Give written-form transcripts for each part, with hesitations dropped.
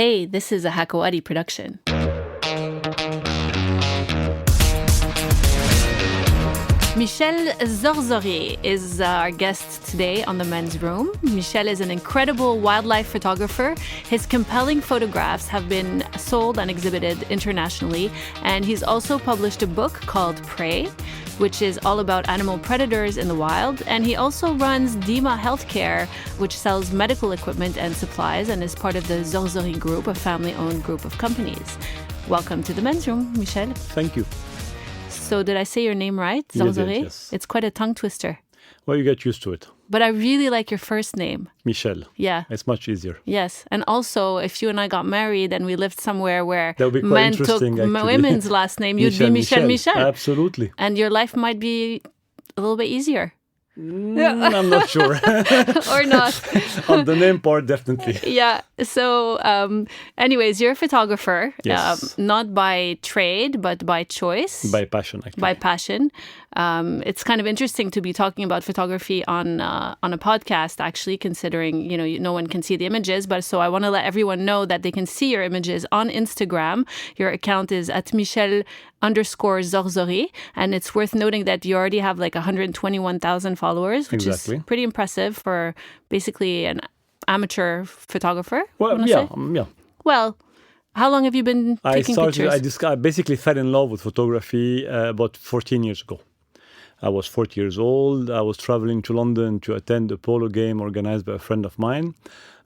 Hey, this is a Hakawati production. Michel Zoghzoghi is our guest today on The Men's Room. Michel is an incredible wildlife photographer. His compelling photographs have been sold and exhibited internationally, and he's also published a book called Prey, which is all about animal predators in the wild. And he also runs Dima Healthcare, which sells medical equipment and supplies and is part of the Zoghzoghi Group, a family-owned group of companies. Welcome to The Men's Room, Michel. Thank you. So did I say your name right? Zoghzoghi? Yes. It's quite a tongue twister. Well, you get used to it. But I really like your first name. Michel. Yeah. It's much easier. Yes. And also, if you and I got married and we lived somewhere where That would be quite men took interesting, actually. women's last name, you'd be Michel. Absolutely. And your life might be a little bit easier. I'm not sure. Or not. On the name part, definitely. Yeah. So, anyways, you're a photographer. Yes. Not by trade, but by choice. By passion, actually. By passion. It's kind of interesting to be talking about photography on a podcast, actually, considering, no one can see the images. But so I want to let everyone know that they can see your images on Instagram. Your account is at Michel_Zoghzoghi. And it's worth noting that you already have like 121,000 followers, which is pretty impressive for basically an amateur photographer. Well, yeah. Well, how long have you been taking pictures? I basically fell in love with photography about 14 years ago. I was 40 years old. I was traveling to London to attend a polo game organized by a friend of mine.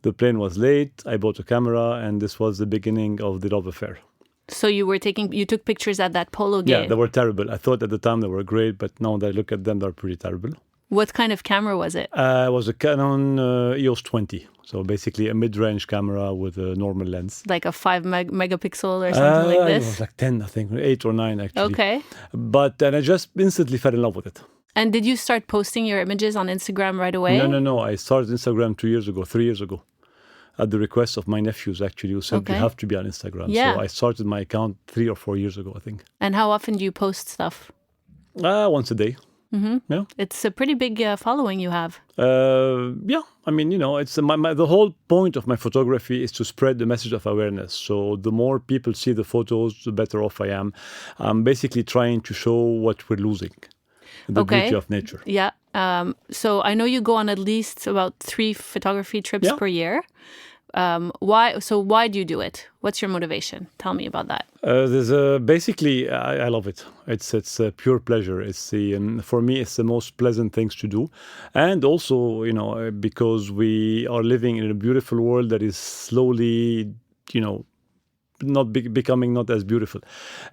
The plane was late. I bought a camera, and this was the beginning of the love affair. So you took pictures at that polo game? Yeah, they were terrible. I thought at the time they were great, but now that I look at them, they're pretty terrible. What kind of camera was it? It was a Canon EOS 20. So basically a mid-range camera with a normal lens. Like a 5 megapixel or something like this? It was like 10, I think, 8 or 9 actually. Okay. But then I just instantly fell in love with it. And did you start posting your images on Instagram right away? No. I started Instagram 3 years ago. At the request of my nephews, actually, who said you have to be on Instagram. Yeah. So I started my account 3 or 4 years ago, I think. And how often do you post stuff? Once a day. Mm-hmm. Yeah. It's a pretty big following you have. Yeah. I mean, it's the whole point of my photography is to spread the message of awareness. So the more people see the photos, the better off I am. I'm basically trying to show what we're losing. The beauty of nature. Yeah. So I know you go on at least about 3 photography trips per year. Why do you do it? What's your motivation? Tell me about that. Basically, I love it. It's a pure pleasure. For me, it's the most pleasant things to do. And also, because we are living in a beautiful world that is slowly, becoming not as beautiful.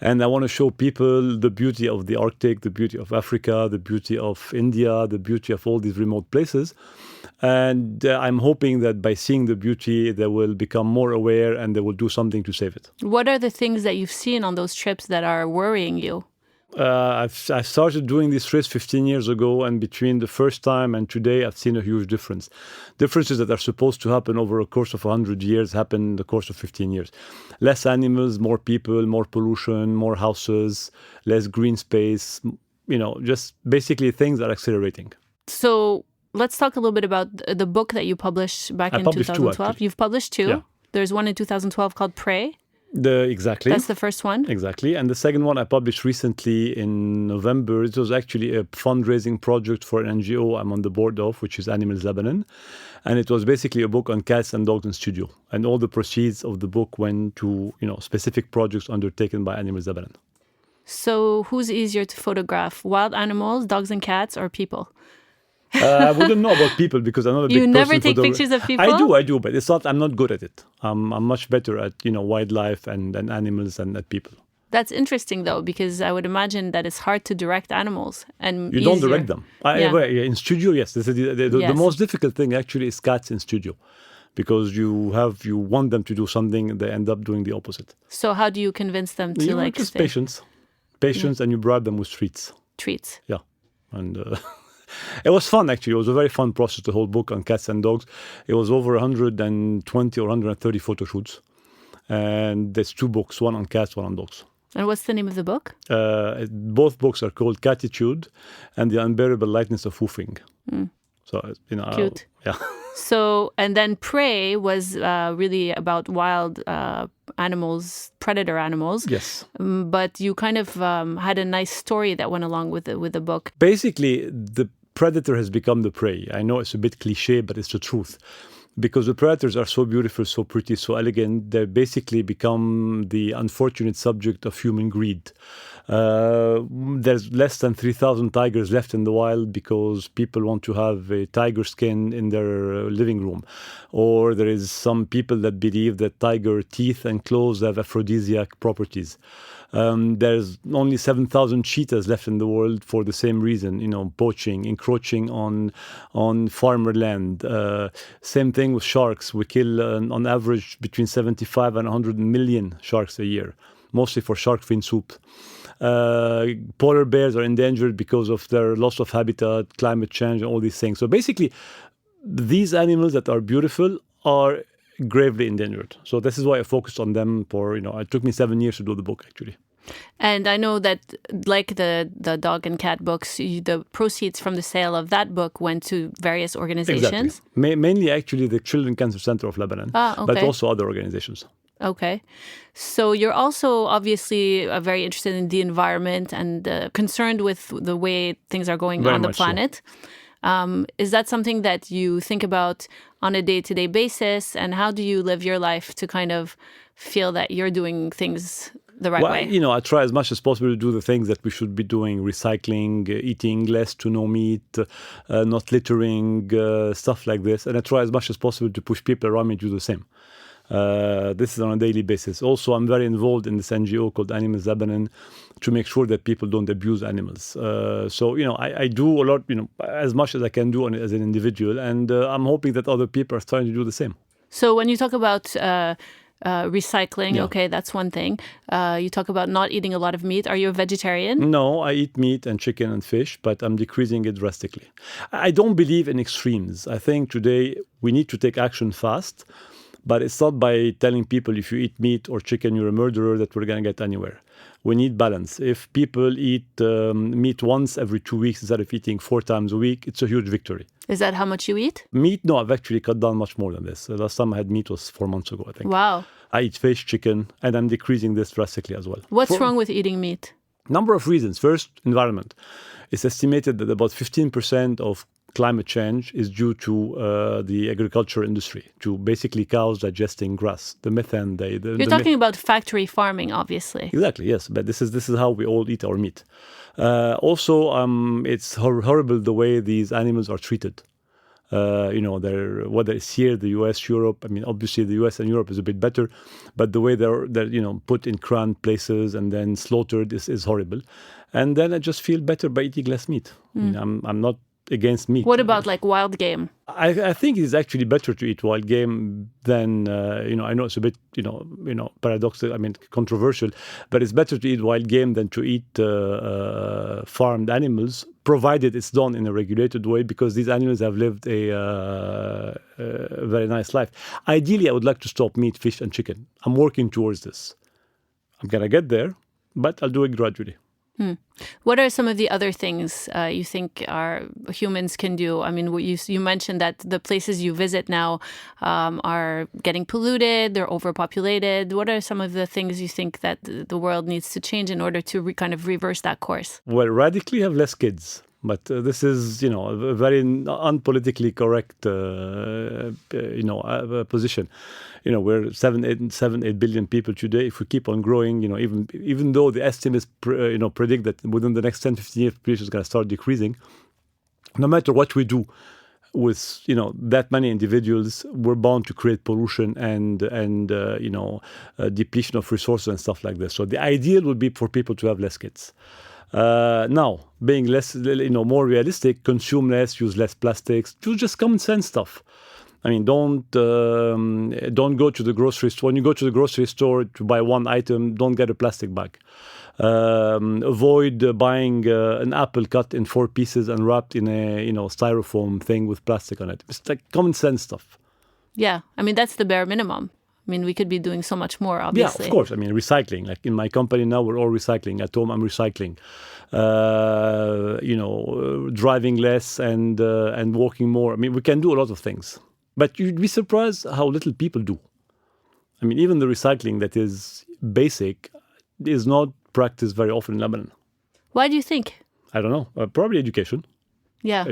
And I want to show people the beauty of the Arctic, the beauty of Africa, the beauty of India, the beauty of all these remote places. And I'm hoping that by seeing the beauty, they will become more aware and they will do something to save it. What are the things that you've seen on those trips that are worrying you? I started doing these trips 15 years ago, and between the first time and today, I've seen a huge difference. Differences that are supposed to happen over a course of 100 years happen in the course of 15 years. Less animals, more people, more pollution, more houses, less green space, just basically things are accelerating. So let's talk a little bit about the book that you published back in 2012. You've published 2. Yeah. There's one in 2012 called Prey. Exactly. That's the first one? Exactly. And the second one I published recently in November. It was actually a fundraising project for an NGO I'm on the board of, which is Animals Lebanon. And it was basically a book on cats and dogs in studio. And all the proceeds of the book went to, specific projects undertaken by Animals Lebanon. So who's easier to photograph? Wild animals, dogs and cats, or people? I wouldn't know about people because I'm not a big person. You never take pictures of people? I do, but I'm not good at it. I'm much better at, wildlife and animals and at people. That's interesting, though, because I would imagine that it's hard to direct animals. And you don't direct them. In studio, yes. The most difficult thing actually is cats in studio. Because you want them to do something, they end up doing the opposite. So how do you convince them to just patience, and you bribe them with treats. Treats. Yeah, and it was fun actually. It was a very fun process. The whole book on cats and dogs. It was over 120 or 130 photo shoots, and there's 2 books, one on cats, one on dogs. And what's the name of the book? Both books are called Catitude and The Unbearable Lightness of Woofing. So, Cute. yeah. So, and then Prey was really about wild animals, predator animals. Yes. But you kind of had a nice story that went along with the book. Basically, the predator has become the prey. I know it's a bit cliche, but it's the truth. Because the predators are so beautiful, so pretty, so elegant, they basically become the unfortunate subject of human greed. There's less than 3,000 tigers left in the wild because people want to have a tiger skin in their living room. Or there is some people that believe that tiger teeth and claws have aphrodisiac properties. There's only 7,000 cheetahs left in the world for the same reason, poaching, encroaching on farmer land. Same thing with sharks. We kill, on average, between 75 and 100 million sharks a year, mostly for shark fin soup. Polar bears are endangered because of their loss of habitat, climate change, and all these things. So basically, these animals that are beautiful are gravely endangered. So this is why I focused on them for, it took me 7 years to do the book, actually. And I know that, like the dog and cat books, the proceeds from the sale of that book went to various organizations. Exactly. Mainly, actually, the Children's Cancer Center of Lebanon, okay. but also other organizations. Okay. So you're also obviously very interested in the environment and concerned with the way things are going Very on the much so. planet. Is that something that you think about on a day-to-day basis? And how do you live your life to kind of feel that you're doing things the right way? I try as much as possible to do the things that we should be doing: recycling, eating less to no meat, not littering, stuff like this. And I try as much as possible to push people around me to do the same. This is on a daily basis. Also, I'm very involved in this NGO called Animals Lebanon to make sure that people don't abuse animals. I do a lot, as much as I can do as an individual, and I'm hoping that other people are trying to do the same. So when you talk about recycling, Yeah. okay, that's one thing. You talk about not eating a lot of meat. Are you a vegetarian? No, I eat meat and chicken and fish, but I'm decreasing it drastically. I don't believe in extremes. I think today we need to take action fast. But it's not by telling people if you eat meat or chicken, you're a murderer, that we're going to get anywhere. We need balance. If people eat meat once every 2 weeks instead of eating 4 times a week, it's a huge victory. Is that how much you eat? Meat? No, I've actually cut down much more than this. The last time I had meat was 4 months ago, I think. Wow. I eat fish, chicken, and I'm decreasing this drastically as well. What's wrong with eating meat? Number of reasons. First, environment. It's estimated that about 15% of climate change is due to the agriculture industry, to basically cows digesting grass, the methane. You're talking about factory farming, obviously. Exactly, yes. But this is how we all eat our meat. Also, it's horrible the way these animals are treated. Whether it's here, the US, Europe. I mean, obviously the US and Europe is a bit better, but the way they're put in cramped places and then slaughtered is horrible. And then I just feel better by eating less meat. I mean, I'm not against meat. What about like wild game? I think it's actually better to eat wild game than I know it's a bit paradoxical. I mean, controversial, but it's better to eat wild game than to eat farmed animals, provided it's done in a regulated way, because these animals have lived a very nice life. Ideally, I would like to stop meat, fish, and chicken. I'm working towards this. I'm gonna get there, but I'll do it gradually. What are some of the other things you think our humans can do? I mean, you mentioned that the places you visit now are getting polluted, they're overpopulated. What are some of the things you think that the world needs to change in order to kind of reverse that course? Well, radically have less kids. But this is, a very unpolitically correct, position. We're 8 billion people today. If we keep on growing, even though the estimates, predict that within the next 10, 15 years, population is going to start decreasing, no matter what we do with, that many individuals, we're bound to create pollution and depletion of resources and stuff like this. So the ideal would be for people to have less kids. Now, being less, more realistic, consume less, use less plastics, do just common sense stuff. I mean, don't go to the grocery store. When you go to the grocery store to buy one item, don't get a plastic bag. Avoid buying an apple cut in 4 pieces and wrapped in a styrofoam thing with plastic on it. It's like common sense stuff. Yeah, I mean, that's the bare minimum. I mean, we could be doing so much more, Yeah, obviously. of course. I mean, recycling. Like in my company now, we're all recycling. At home, I'm recycling. Driving less and walking more. I mean, we can do a lot of things. But you'd be surprised how little people do. I mean, even the recycling that is basic is not practiced very often in Lebanon. Why do you think? I don't know. Probably education. Yeah.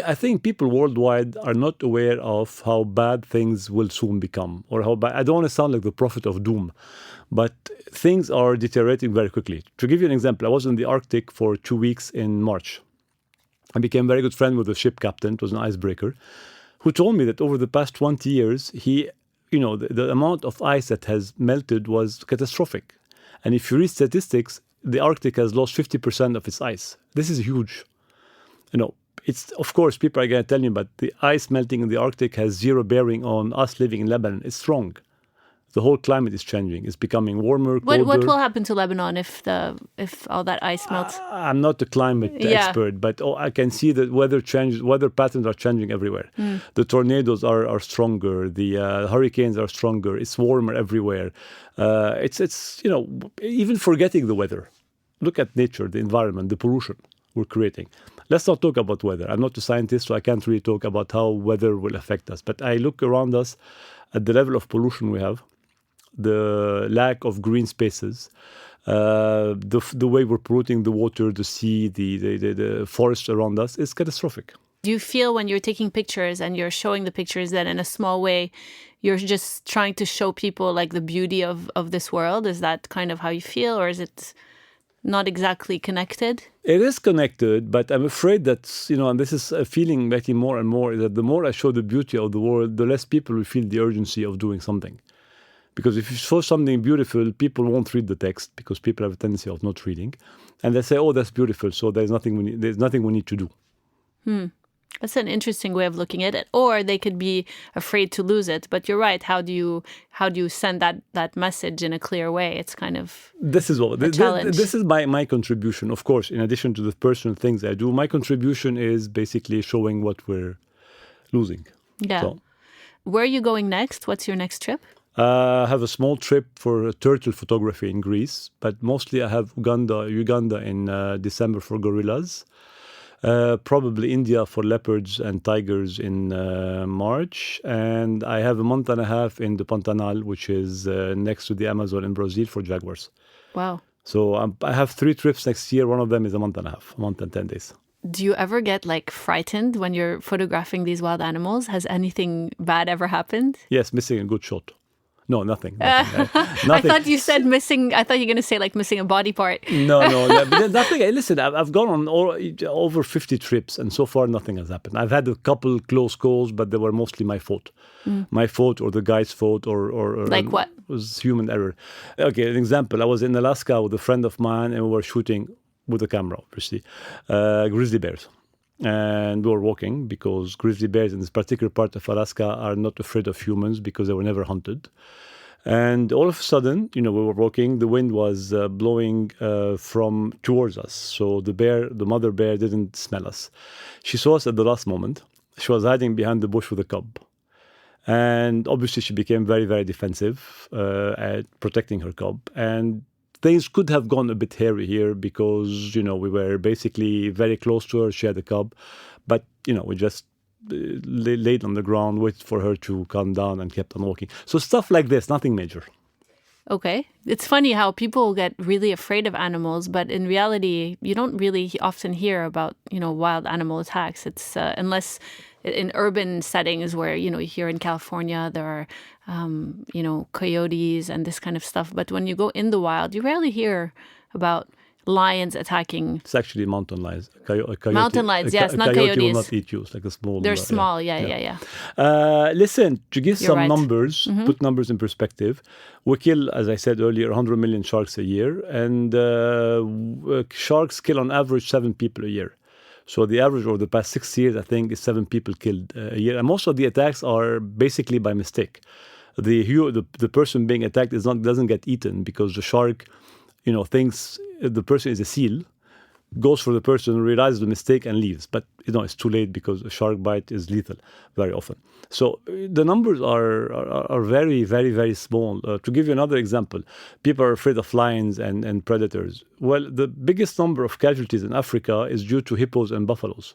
I think people worldwide are not aware of how bad things will soon become, or how bad. I don't want to sound like the prophet of doom, but things are deteriorating very quickly. To give you an example, I was in the Arctic for 2 weeks in March. I became very good friend with the ship captain. It was an icebreaker, who told me that over the past 20 years, the amount of ice that has melted was catastrophic. And if you read statistics, the Arctic has lost 50% of its ice. This is huge. It's, of course, people are going to tell you, but the ice melting in the Arctic has zero bearing on us living in Lebanon. It's wrong. The whole climate is changing. It's becoming warmer, colder. What will happen to Lebanon if all that ice melts? I'm not a climate expert, but I can see that weather patterns are changing everywhere. The tornadoes are stronger. The hurricanes are stronger. It's warmer everywhere. Even forgetting the weather. Look at nature, the environment, the pollution we're creating. Let's not talk about weather. I'm not a scientist, so I can't really talk about how weather will affect us. But I look around us at the level of pollution we have, the lack of green spaces, the way we're polluting the water, the sea, the forest around us is catastrophic. Do you feel when you're taking pictures and you're showing the pictures that in a small way, you're just trying to show people like the beauty of this world? Is that kind of how you feel, or is it not exactly connected? It is connected, but I'm afraid that, and this is a feeling getting more and more, is that the more I show the beauty of the world, the less people will feel the urgency of doing something. Because if you show something beautiful, people won't read the text because people have a tendency of not reading. And they say, oh, that's beautiful, so there's nothing we need to do. That's an interesting way of looking at it. Or they could be afraid to lose it. But you're right. How do you send that message in a clear way? It's kind of a challenge. This is my contribution. Of course, in addition to the personal things I do, my contribution is basically showing what we're losing. Yeah. So, where are you going next? What's your next trip? I have a small trip for turtle photography in Greece, but mostly I have Uganda in December for gorillas. Probably India for leopards and tigers in March. And I have a month and a half in the Pantanal, which is next to the Amazon in Brazil, for jaguars. Wow. So I have 3 trips next year. One of them is a month and a half, a month and 10 days. Do you ever get frightened when you're photographing these wild animals? Has anything bad ever happened? Yes, missing a good shot. No, nothing. Nothing. I thought you said missing. I thought you were going to say missing a body part. No, nothing. Listen, I've gone on over 50 trips, and so far nothing has happened. I've had a couple close calls, but they were mostly my fault. My fault or the guy's fault or like what? It was human error. Okay, an example. I was in Alaska with a friend of mine, and we were shooting with a camera, obviously, grizzly bears. And we were walking because grizzly bears in this particular part of Alaska are not afraid of humans because they were never hunted. And all of a sudden, we were walking, the wind was blowing from towards us. So the mother bear didn't smell us. She saw us at the last moment. She was hiding behind the bush with a cub. And obviously she became very, very defensive at protecting her cub. And things could have gone a bit hairy here because, we were basically very close to her. She had a cub. But, we just laid on the ground, waited for her to calm down and kept on walking. So stuff like this, nothing major. Okay. It's funny how people get really afraid of animals, but in reality, you don't really often hear about, wild animal attacks. It's unless in urban settings where, here in California, there are, coyotes and this kind of stuff. But when you go in the wild, you rarely hear about lions attacking. It's actually mountain lions. Mountain lions, yes, not coyotes. Coyote will not eat you. It's like a small... They're small, yeah. Listen, to give You're some right. numbers, put numbers in perspective, we kill, as I said earlier, 100 million sharks a year, and sharks kill on average 7 people a year. So the average over the past 6 years, I think, is 7 people killed a year. And most of the attacks are basically by mistake. The person being attacked doesn't get eaten because the shark, thinks the person is a seal, goes for the person, realizes the mistake, and leaves. But it's too late because a shark bite is lethal very often. So the numbers are very, very, very small. To give you another example, people are afraid of lions and predators. Well, the biggest number of casualties in Africa is due to hippos and buffaloes.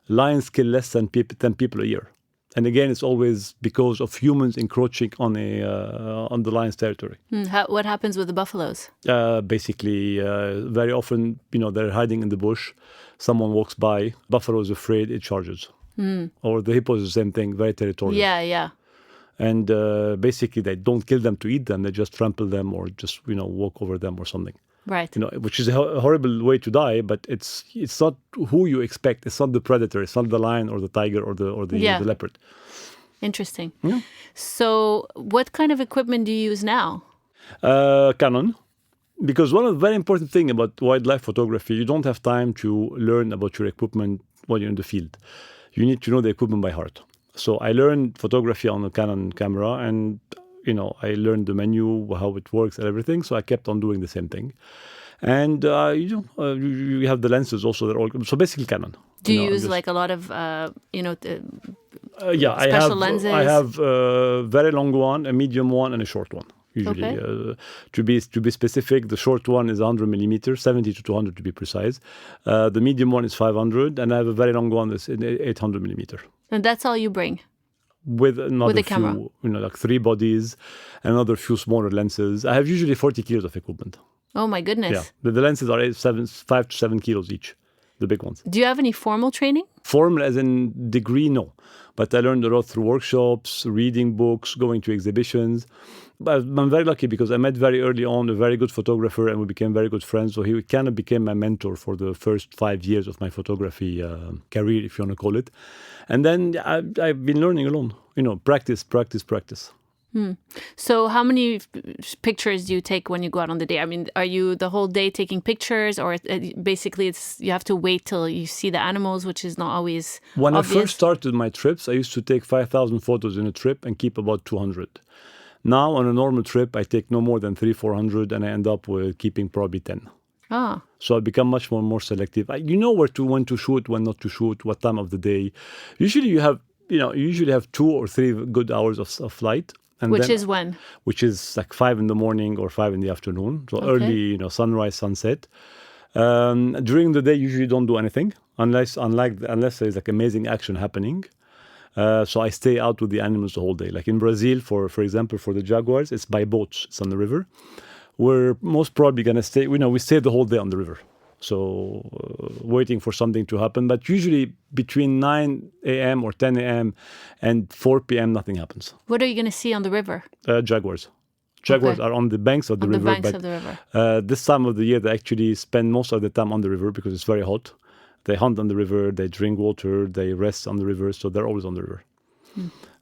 Lions kill less than 10 people a year. And again, it's always because of humans encroaching on the lion's territory. What happens with the buffaloes? Basically, very often, they're hiding in the bush. Someone walks by, buffalo is afraid, it charges. Or the hippo is the same thing, very territorial. Yeah. And basically, they don't kill them to eat them. They just trample them or just, walk over them or something. Right. Which is a horrible way to die, but it's not who you expect. It's not the predator. It's not the lion or the tiger or the leopard. Interesting. Yeah. So what kind of equipment do you use now? Canon. Because one of the very important thing about wildlife photography, you don't have time to learn about your equipment when you're in the field. You need to know the equipment by heart. So I learned photography on a Canon camera, and I learned the menu, how it works and everything. So I kept on doing the same thing. And, you have the lenses also. So basically Canon. Do you use like a lot of, yeah, special lenses? I have a very long one, a medium one, and a short one. Usually, Okay. To be specific, the short one is 100 millimeters, 70 to 200 to be precise. The medium one is 500, and I have a very long one that's 800 millimeter. And that's all you bring? With another the camera. few, like 3 bodies, another few smaller lenses. I have usually 40 kilos of equipment. Oh my goodness. Yeah, the lenses are 5 to 7 kilos each, the big ones. Do you have any formal training? Formal as in degree, no. But I learned a lot through workshops, reading books, going to exhibitions. But I'm very lucky because I met very early on a very good photographer and we became very good friends. So he kind of became my mentor for the first 5 years of my photography career, if you want to call it. And then I've been learning alone, practice. So how many pictures do you take when you go out on the day? I mean, are you the whole day taking pictures, or basically you have to wait till you see the animals, which is not always When obvious? I first started my trips, I used to take 5,000 photos in a trip and keep about 200. Now on a normal trip, I take no more than 300-400 and I end up with keeping probably 10. Ah. So I become much more selective. You know when to shoot, when not to shoot, what time of the day. Usually you have 2 or 3 good hours of flight. And Which is when? Which is like 5 in the morning or 5 in the afternoon. So early, sunrise, sunset. During the day, usually don't do anything unless there's like amazing action happening. So I stay out with the animals the whole day. Like in Brazil, for example, for the jaguars, it's by boats. It's on the river. We're most probably going to stay, we stay the whole day on the river. So waiting for something to happen. But usually between 9 a.m. or 10 a.m. and 4 p.m., nothing happens. What are you going to see on the river? Jaguars. Jaguars are on the banks of the river. This time of the year, they actually spend most of the time on the river because it's very hot. They hunt on the river, they drink water, they rest on the river. So they're always on the river.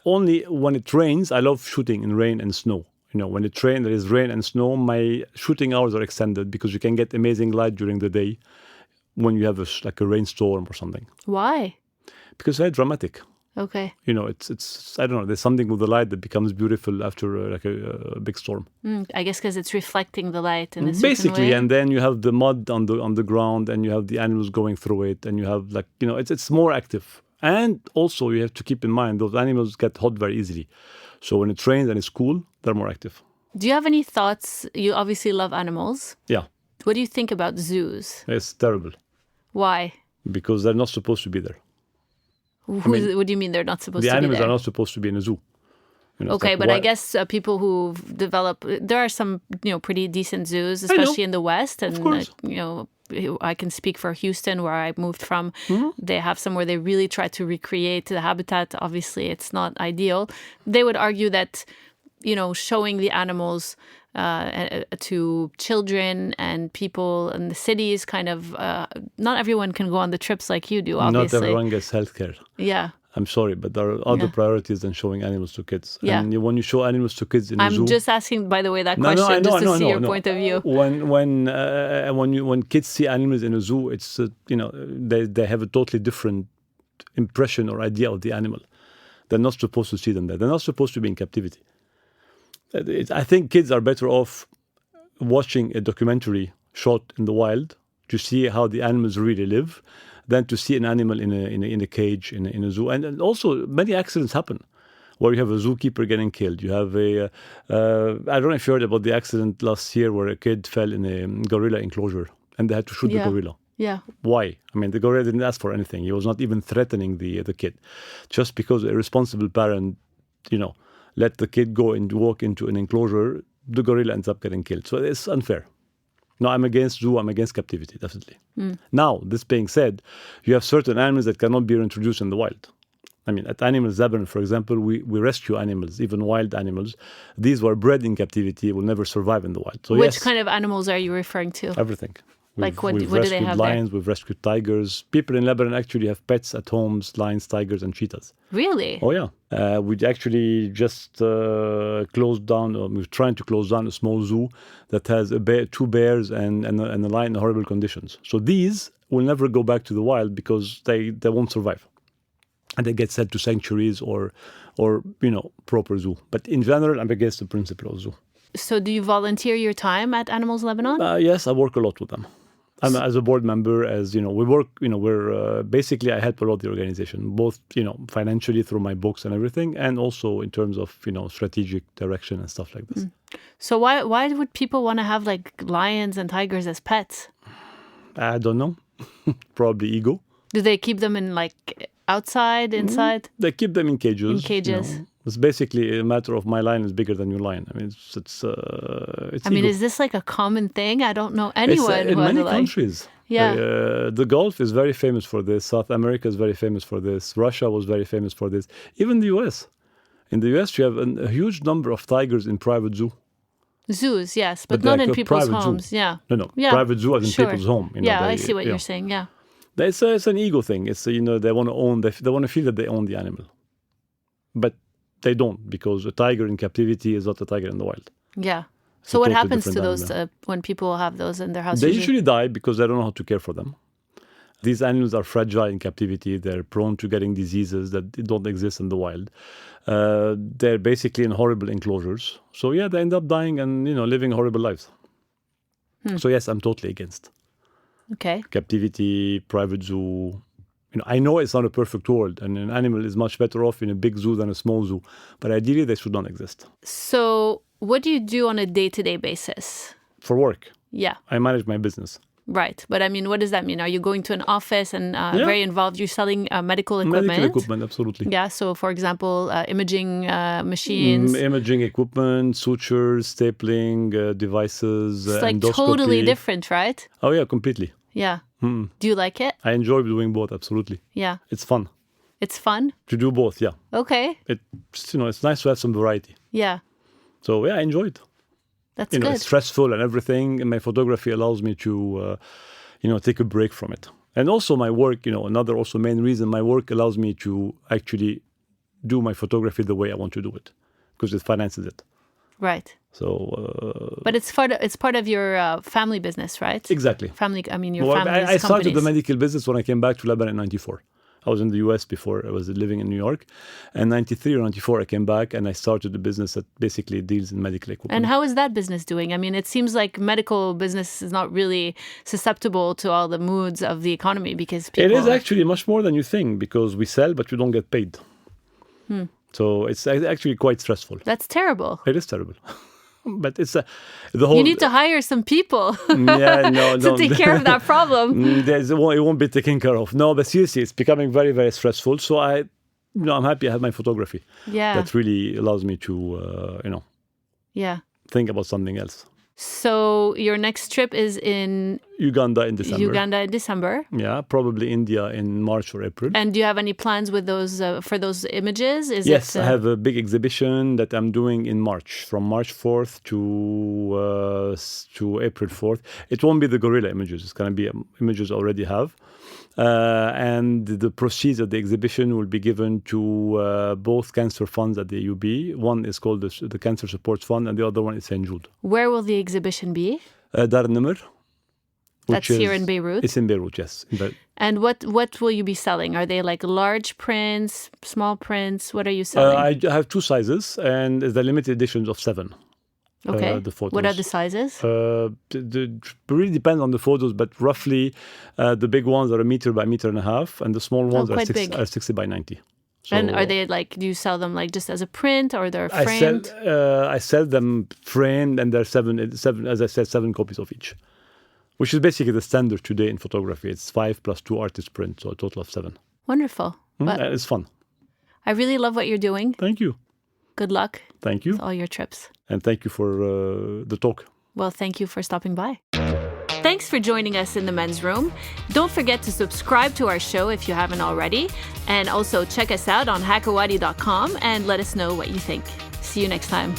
Only when it rains, I love shooting in rain and snow. When there is rain and snow, my shooting hours are extended because you can get amazing light during the day when you have a rainstorm or something. Why? Because it's very dramatic. Okay. It's I don't know. There's something with the light that becomes beautiful after a big storm. I guess because it's reflecting the light in a certain Basically, way. and then you have the mud on the ground, and you have the animals going through it, and you have it's more active. And also you have to keep in mind those animals get hot very easily. So when it rains and it's cool, they're more active. Do you have any thoughts? You obviously love animals. Yeah. What do you think about zoos? It's terrible. Why? Because they're not supposed to be there. What do you mean they're not supposed to be there? The animals are not supposed to be in a zoo. Okay, but I guess people who develop, there are some, pretty decent zoos, especially in the West. And, of course. I can speak for Houston, where I moved from. Mm-hmm. They have some where they really try to recreate the habitat. Obviously, it's not ideal. They would argue that, showing the animals to children and people in the cities kind of, not everyone can go on the trips like you do, obviously. Not everyone gets healthcare. Yeah. I'm sorry, but there are other priorities than showing animals to kids. Yeah. And when you show animals to kids in a zoo... I'm just asking, by the way, that question just to see your point of view. When kids see animals in a zoo, it's they have a totally different impression or idea of the animal. They're not supposed to see them there. They're not supposed to be in captivity. I think kids are better off watching a documentary shot in the wild to see how the animals really live than to see an animal in a cage, in a zoo. And also, many accidents happen where you have a zookeeper getting killed. You have I don't know if you heard about the accident last year where a kid fell in a gorilla enclosure and they had to shoot the gorilla. Yeah. Why? I mean, the gorilla didn't ask for anything. He was not even threatening the kid. Just because a responsible parent, let the kid go and walk into an enclosure, the gorilla ends up getting killed. So it's unfair. No, I'm against zoo. I'm against captivity, definitely. Now, this being said, you have certain animals that cannot be reintroduced in the wild. I mean, at Animals Lebanon, for example, we rescue animals, even wild animals. These were bred in captivity, will never survive in the wild. So Which kind of animals are you referring to? Everything. What do they have We've rescued lions, we've rescued tigers. People in Lebanon actually have pets at homes, lions, tigers, and cheetahs. Really? Oh, yeah. We actually just closed down, we're trying to close down a small zoo that has two bears and a lion in horrible conditions. So these will never go back to the wild because they won't survive. And they get sent to sanctuaries or proper zoo. But in general, I'm against the principle of zoo. So do you volunteer your time at Animals Lebanon? Yes, I work a lot with them. I'm as a board member, we work, we're basically I help a lot of the organization, both, financially through my books and everything, and also in terms of, strategic direction and stuff like this. So why would people want to have like lions and tigers as pets? I don't know. Probably ego. Do they keep them in like outside, inside? They keep them in cages. In cages. It's basically a matter of my lion is bigger than your lion. I mean, it's ego. Is this like a common thing? I don't know anyone in who many has countries. Yeah. The Gulf is very famous for this. South America is very famous for this. Russia was very famous for this. Even the U.S. In the U.S., you have a huge number of tigers in private zoo. Zoos, yes, but not in people's homes. Zoo. Yeah. No. Yeah. Private zoo as in people's home. I see what you're saying. Yeah. It's an ego thing. It's they want to own. They want to feel that they own the animal, but they don't, because a tiger in captivity is not a tiger in the wild. Yeah. So what happens to those when people have those in their house? They usually die because they don't know how to care for them. These animals are fragile in captivity. They're prone to getting diseases that don't exist in the wild. They're basically in horrible enclosures. So yeah, they end up dying and living horrible lives. So yes, I'm totally against. Okay. Captivity, private zoo. I know it's not a perfect world, and an animal is much better off in a big zoo than a small zoo. But ideally, they should not exist. So what do you do on a day-to-day basis? For work? Yeah. I manage my business. Right. But what does that mean? Are you going to an office and very involved? You're selling medical equipment? Medical equipment, absolutely. Yeah. So, for example, imaging machines. Imaging equipment, sutures, stapling devices, it's like endoscopy. Totally different, right? Oh, yeah, completely. Yeah. Do you like it? I enjoy doing both, absolutely. Yeah. It's fun. It's fun? To do both, yeah. Okay. It's nice to have some variety. Yeah. So, yeah, I enjoy it. That's good. It's stressful and everything, and my photography allows me to, take a break from it. And also my work, another also main reason, my work allows me to actually do my photography the way I want to do it, because it finances it. Right. So. But it's part of your family business, right? Exactly. Your family's companies. I started the medical business when I came back to Lebanon in '94. I was in the US before. I was living in New York. And '93 or '94, I came back and I started a business that basically deals in medical equipment. And how is that business doing? It seems like medical business is not really susceptible to all the moods of the economy because people... It is actually much more than you think, because we sell, but we don't get paid. So it's actually quite stressful. That's terrible. It is terrible. But it's the whole... You need to hire some people to take care of that problem. It won't be taken care of. No, but seriously, it's becoming very, very stressful. So I'm happy I have my photography. Yeah. That really allows me to, think about something else. So your next trip is in... Uganda in December. Yeah, probably India in March or April. And do you have any plans with those for those images? Yes, I have a big exhibition that I'm doing in March, from March 4th to April 4th. It won't be the gorilla images. It's going to be images I already have. And the proceeds of the exhibition will be given to both cancer funds at the AUB. One is called the Cancer Support Fund, and the other one is St. Jude. Where will the exhibition be? Dar Nimr. That's here in Beirut? It's in Beirut, yes. And what will you be selling? Are they like large prints, small prints? What are you selling? I have two sizes, and the limited editions of 7. Okay. The photos. What are the sizes? Really depends on the photos, but roughly the big ones are 1 meter by 1.5 meters, and the small ones quite big. are 60 by 90. So And are they do you sell them just as a print, or they're framed? I sell them framed, and there are seven, as I said, 7 copies of each, which is basically the standard today in photography. It's 5 plus 2 artist prints, so a total of 7. Wonderful. It's fun. I really love what you're doing. Thank you. Good luck. Thank you. With all your trips. And thank you for the talk. Well, thank you for stopping by. Thanks for joining us in the men's room. Don't forget to subscribe to our show if you haven't already. And also check us out on hackawadi.com and let us know what you think. See you next time.